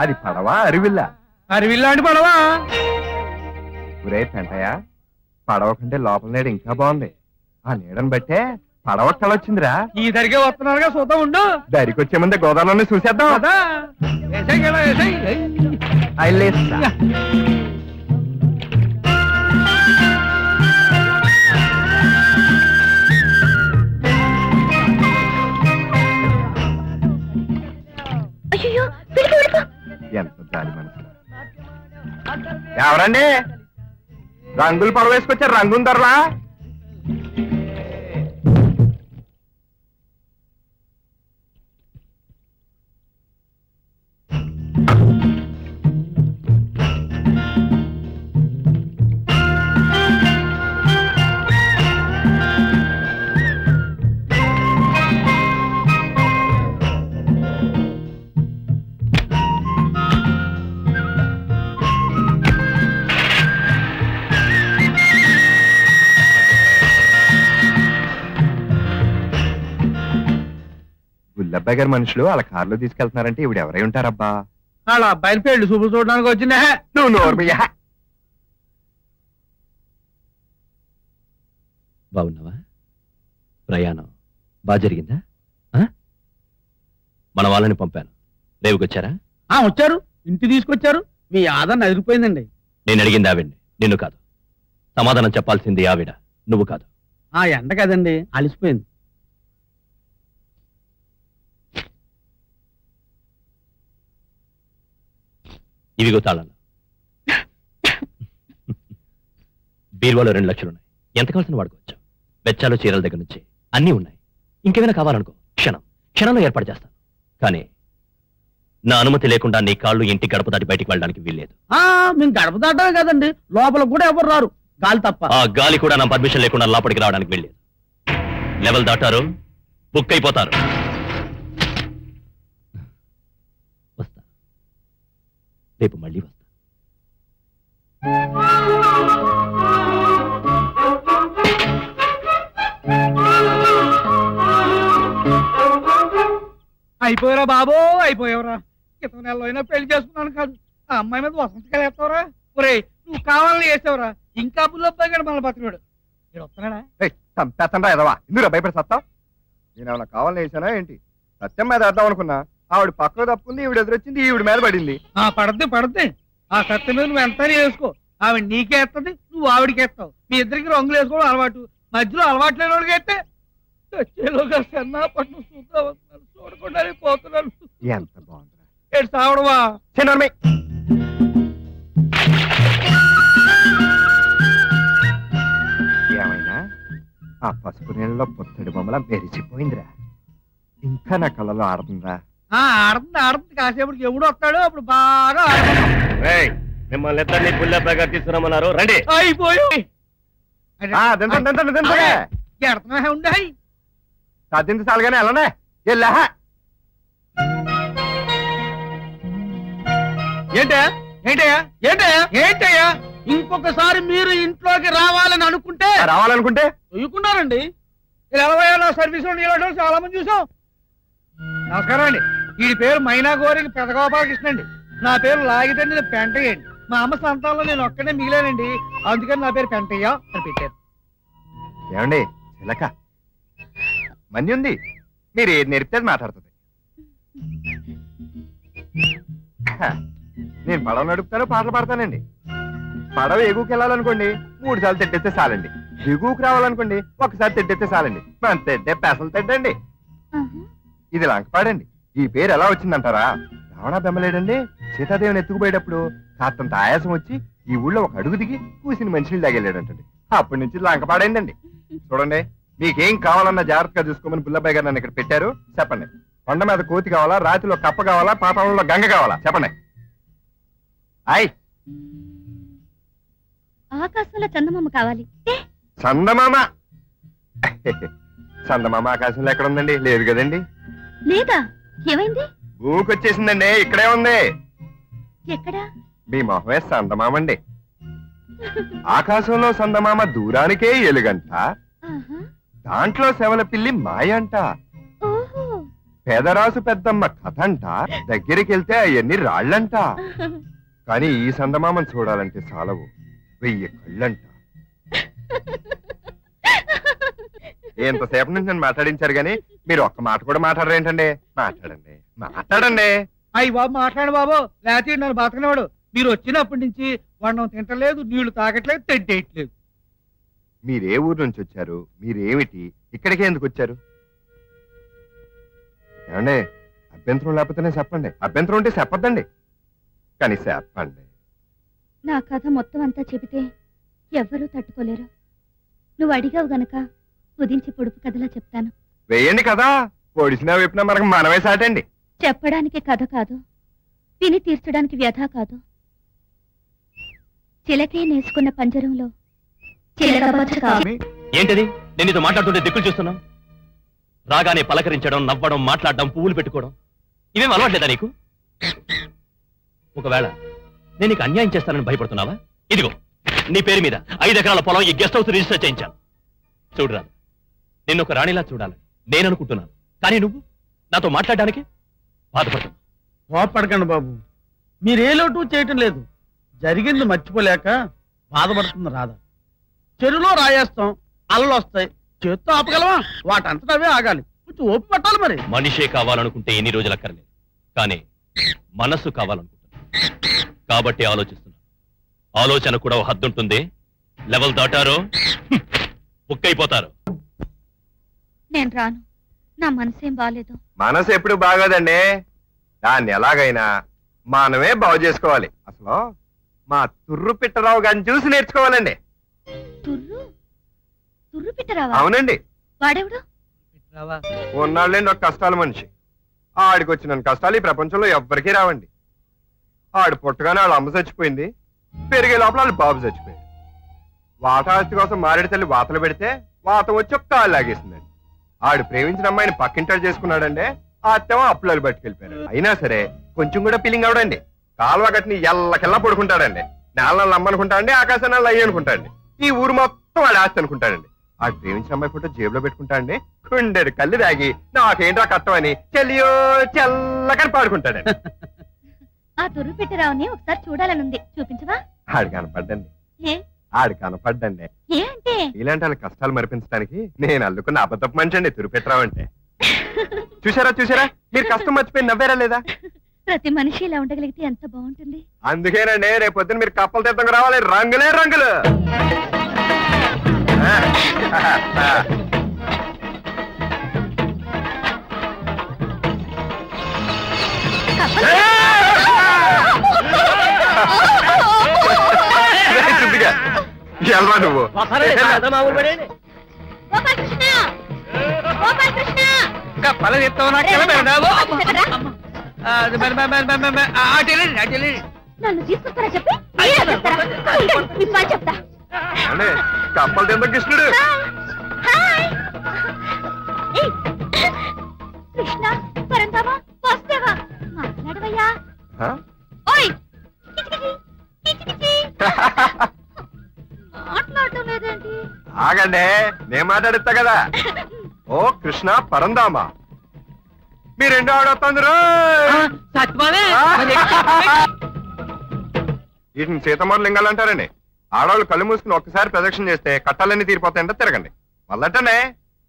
అది పడవా అరివిల్లా? అరివిల్లా అంటే పడవా? ఒరే పెంటయ్య, పడవ కంటే లోపల నీడ ఇంకా బాగుంది. ఆ నీడని బట్టే పడవ కళొచ్చిందిరా. ఈ దరిగే వస్తున్నారుగా చూద్దాం ఉండు. దరికి వచ్చే ముందే గోదావరిలోనే చూసేద్దాం కదా. ఎంత జాలి మనసు. ఎవరండి రంగులు పడవ వేసుకొచ్చారు? రంగుందర్లా? గుల్లబ్బాయి గారి మనుషులు వాళ్ళ కారులో తీసుకెళ్తున్నారంటే ఇవిడ ఎవరై ఉంటారబ్బా? వాళ్ళ అబ్బాయిల పెళ్లి చూపు చూడడానికి వచ్చిందా? నువ్వు నోర్మయ్యా. బాగున్నావా? ప్రయాణం బాగా జరిగిందా? మన వాళ్ళని పంపాను, రేవుకొచ్చారా? వచ్చారు, ఇంటి తీసుకొచ్చారు. మీ ఆదరణ ఎదిరిపోయిందండి. నేను అడిగింది ఆవిడ్ని, నిన్ను కాదు. సమాధానం చెప్పాల్సింది ఆవిడ, నువ్వు కాదు. ఆ ఎండ కదండి, అలిసిపోయింది. ఇవిగో తాళాలు. బీరువాలో 2 లక్షలున్నాయి. ఎంత కావాల్సిన వాడుకోవచ్చు. వెచ్చాలు, చీరల దగ్గర నుంచి అన్నీ ఉన్నాయి. ఇంకేమైనా కావాలనుకో, క్షణంలో ఏర్పాటు చేస్తాను. కానీ నా అనుమతి లేకుండా నీ కాళ్ళు ఇంటి గడప దాటి బయటికి వెళ్ళడానికి వీల్లేదు. మేము గడప దాటమే కదండి, లోపల కూడా ఎవరు రారు, గాలి తప్ప. ఆ గాలి కూడా నా పర్మిషన్ లేకుండా లోపలికి రావడానికి వీల్లేదు. లెవెల్ దాటారు, బుక్ అయిపోతారు. వస్తా, రేపు మళ్ళీ వస్తా. అయిపోయారా బాబో, అయిపోయావరా. క్రితం నెలలో అయినా పెళ్లి చేసుకున్నాను కాదు, ఆ అమ్మాయి మీద వసంతకాయలు వేస్తావరా? ఒరే, నువ్వు కావాలని వేసావురా. ఇంకా బుల్లబ్బాయి గారు మన బతికాడు. మీరు వస్తున్నాడా? చంపేస్తాను రా ఎదవా. ఇందులో భయపడి సత్తా? నేనేమన్నా కావాలని వేసానా ఏంటి? సత్యం మీద వేద్దాం అనుకున్నా. ఆవిడ పక్కన తప్పుకుంది, ఈవిడ ఎదురొచ్చింది, ఈవిడ మీద పడింది. పడద్ది. ఆ సత్యం మీద నువ్వు ఎంత వేసుకో, ఆవిడ నీకే ఎత్తది, నువ్వు ఆవిడకి ఎత్తావు. మీ ఇద్దరికి రంగులు వేసుకోవడం అలవాటు. మధ్యలో అలవాటు లేని వాళ్ళకి అయితే వచ్చేలోగా సన్నాపట్నం చూద్దా వస్తున్నాను, చూడకుండా పోతున్నాను. ఎంత బాగుంది ఏడు సావడవా. ఏమైనా ఆ పసుపు నీళ్ళలో పొత్తడి బొమ్మల మెరిచిపోయిందిరా. ఇంకా నా కళ్ళలో ఆడుతుందా? ఆడుతుంది. కాసేపటికి ఎవడు వస్తాడు, అప్పుడు బాగా మిమ్మల్ని ఇద్దరిని బుల్లబ్బాయి గారు తీసుకురమ్మన్నారు, రండి. అయిపోయి ఉండే సాధించి చాలుగానే వెళ్ళనే వెళ్ళా. ఏంటయ్యా ఇంకొకసారి మీరు ఇంట్లోకి రావాలని అనుకుంటే చూయకున్నారండి. 40 ఏళ్ళ సర్వీస్ లో నిలబడడం చాలా మంది చూసాం. నమస్కారం అండి. వీడి పేరు మైనా గోరికి పెదగోపాలకృష్ణ అండి. నా పేరు లాగితండి పెంటయ్య అండి. మా అమ్మ సంతానంలో నేను ఒక్కడే మిగిలానండి, అందుకని నా పేరు పెంటయ్య అని పెట్టారు. ఏమండి చిలక మంది ఉంది, మీరు ఏది నేర్పితే మాట్లాడుతుంది. నేను పడవ నడుపుతాను, పాటలు పాడతానండి. పడవ ఎగుకి వెళ్ళాలనుకోండి 3 సార్లు తెడ్డెత్తే చాలండి. దిగుకు రావాలనుకోండి ఒకసారి తెడ్డెత్తే చాలండి. మనం తెడ్డే పెసలు తెడ్డండి. ఇది లంకపాడండి. ఈ పేరు ఎలా వచ్చిందంటారా? రావణ బెమ్మలేడండి సీతాదేవిని ఎత్తుకుపోయేటప్పుడు కాస్తంత ఆయాసం వచ్చి ఈ ఊళ్ళో ఒక అడుగు దిగి కూసిన మంచినీళ్ళు తాగెళ్ళాడంటండి. అప్పటి నుంచి లంకపాడైందండి. చూడండి, మీకేం కావాలన్నా జాగ్రత్తగా చూసుకోమని బుల్లబ్బాయి గారు నన్ను ఇక్కడ పెట్టారు. చెప్పండి, కొండ మీద కోతి కావాలా, రాతిలో కప్ప కావాలా, పాతాళంలో గంగ కావాలా? చెప్పండి. ఆకాశంలో చందమామ కావాలి. చందమామ? చందమామ ఆకాశంలో ఎక్కడ ఉందండి? లేదు కదండి. లేదా? ఏమైంది? ఊకొచ్చేసిందండి, ఇక్కడే ఉంది. ఎక్కడా? మీ మొహమే చందమామండి. ఆకాశంలో చందమామ దూరానికే ఎలుగంట, దాంట్లో శవల పిల్లి మాయంట. పేదరాసు పెద్దమ్మ కథ అంట, దగ్గరికి వెళ్తే అవన్నీ రాళ్ళంట. కానీ ఈ సందమామని చూడాలంటే చాలవు 1000 కళ్ళంట. ఎంతసేపు నుంచి నన్ను మాట్లాడించారు గాని మీరు ఒక్క మాట కూడా మాట్లాడరేంటండి? మాట్లాడండి మాట్లాడండి. అయ్యి బాబు మాట్లాడు బాబు, లేకపోతే నన్ను బతకనివాడు. మీరు వచ్చినప్పటి నుంచి వండం తింటలేదు, నీళ్లు తాగట్లేదు, తెడ్డేయట్లేదు. మీరే ఊరు నుంచి వచ్చారు? మీరేమిటి ఇక్కడికే ఎందుకు వచ్చారు? ఏమండి, అభ్యంతరం లేకపోతేనే చెప్పండి, అభ్యంతరం ఉంటే చెప్పద్దండి, కానీ చెప్పండి. నా కథ మొత్తం అంతా చెబితే ఎవ్వరూ తట్టుకోలేరు. నువ్వు అడిగావు గనక ఉదించి పొడుపు కథలా చెప్తాను. వేయండి కదా, పొడిసినా వైపున మనకు మనమే సాటండి. చెప్పడానికి కథ కాదు, విని తీర్చడానికి వ్యధ కాదు. చిలకే నేసుకున్న పంజరంలో చిలకబొచ్చ కాదు. ఏంటిది? నేను నీతో మాట్లాడుతుంటే దిక్కులు చూస్తున్నావు. రాగానే పలకరించడం, నవ్వడం, మాట్లాడడం, పువ్వులు పెట్టుకోవడం ఇవేం అలవాట్లేదా నీకు? ఒకవేళ నేను నీకు అన్యాయం చేస్తానని భయపడుతున్నావా? ఇదిగో నీ పేరు మీద 5 ఎకరాల పొలం ఈ గెస్ట్ హౌస్ రిజిస్టర్ చేయించాను. చూడరా, నిన్ను ఒక రాణిలా చూడాలని నేను అనుకుంటున్నాను, కానీ నువ్వు నాతో మాట్లాడడానికి బాధపడుతున్నావు. కోపడకండి బాబు, మీరే లోటు చేయటం లేదు. జరిగింది మర్చిపోలేక బాధపడుతుంది రాదా. చెరువులో రాయేస్తాం, అలలు వస్తాయి, చేత్తో ఆపగలవా? వాటంతటా అవే ఆగాలి. కొంచెం ఓపి పట్టాలి. మరి మనిషే కావాలనుకుంటే ఎన్ని రోజులు అక్కర్లేదు, కానీ మనస్సు కావాలనుకుంటున్నా కాబట్టి ఆలోచిస్తున్నా. ఆలోచన కూడా ఓ హద్దు ఉంటుంది. లెవెల్ దాటారో బుక్ అయిపోతారు. నేను రాను, నా మనసేం బాలేదు. మనసు ఎప్పుడు బాగోదండి, దాన్ని ఎలాగైనా మనమే బాగు చేసుకోవాలి. అసలు మా తుర్రు పిట్టరావు గారిని చూసి నేర్చుకోవాలండి. తుర్రు తుర్రు పిట్టరావా? అవునండి, వాడెవడు? ఉన్నాళ్ళండి ఒక కష్టాల మనిషి. ఆడికి వచ్చిన కష్టాలు ఈ ప్రపంచంలో ఎవ్వరికీ రావండి. ఆడు పుట్టగానే వాళ్ళ అమ్మ చచ్చిపోయింది, పెరిగే లోపల వాళ్ళ బాబు చచ్చిపోయింది. వాటాస్తి కోసం మారేడు తల్లి వాతలు పెడితే వాతం వచ్చి ఒక కాలు లాగేసిందండి. ఆడు ప్రేమించిన అమ్మాయిని పక్కింటాడు చేసుకున్నాడండి, ఆ అత్తేమో అప్పులాలు పట్టుకెళ్ళిపోయారు. అయినా సరే కొంచెం కూడా ఫీలింగ్ అవడండి. కాలువ గట్టిని ఎల్లకెల్లా పడుకుంటాడండి. నేల అమ్మనుకుంటాడండి, ఆకాశాన్ని అయ్యి అనుకుంటాడండి. ఈ ఊరు మొత్తం వాడు ఆస్తి అనుకుంటాడండి. ఆడు ప్రేమించిన అమ్మాయి ఫోటో జేబులో పెట్టుకుంటాడండి. కుండెడు కళ్ళు దాగి నాకేంట్రా కట్టం అని చెల్లియో చెల్లకని పాడుకుంటాడండి. ఆ తుర్రు పిట్టరావుని ఒకసారి చూడాలనుంది, చూపించవా? ఆడు కనపడ్డండి, ఏ ఆడు కనపడ్డండి. ఏ అంటే? ఇలాంటి వాళ్ళ కష్టాలు మరిపించడానికి నేను అల్లుకున్న అబద్ధపు మనిషి అండి తురిపెట్టరావు అంటే. చూసారా చూసారా, మీరు కష్టం మర్చిపోయి నవ్వారా లేదా? ప్రతి మనిషి ఇలా ఉండగలిగితే ఎంత బాగుంటుంది. అందుకేనండి రేపు పొద్దున మీరు కప్పల తీర్థంగా రావాలి, రంగులే రంగులు. ఎల్వా నువ్వు గోపాలకృష్ణ! గోపాలకృష్ణ! నన్ను తీసుకొస్తారా చెప్పి మీరే చెప్తారా? ఉండండి, మీ పని చెప్తా. అంటే కప్పల తీర్థం కృష్ణుడు. హాయ్! ఏయ్! కృష్ణ, పరంధామా, వాసుదేవా, మాట్లాడవయ్యా. ఆ? ఓయ్! కిచికిచి, కిచికిచి. మాట్లాడటం లేదేంటి? ఆగండి, నేను మాట్లాడిస్తా కదా. ఓ కృష్ణ పరందామా, మీ రెండో ఆడొస్తుందిరో. వీటిని సీతమ్మవారి లింగాలు అంటారండి. ఆడవాళ్ళు కళ్ళు మూసుకుని ఒక్కసారి ప్రదక్షిణ చేస్తే కట్టాలన్నీ తీరిపోతాయంటే తిరగండి. మళ్ళంటనే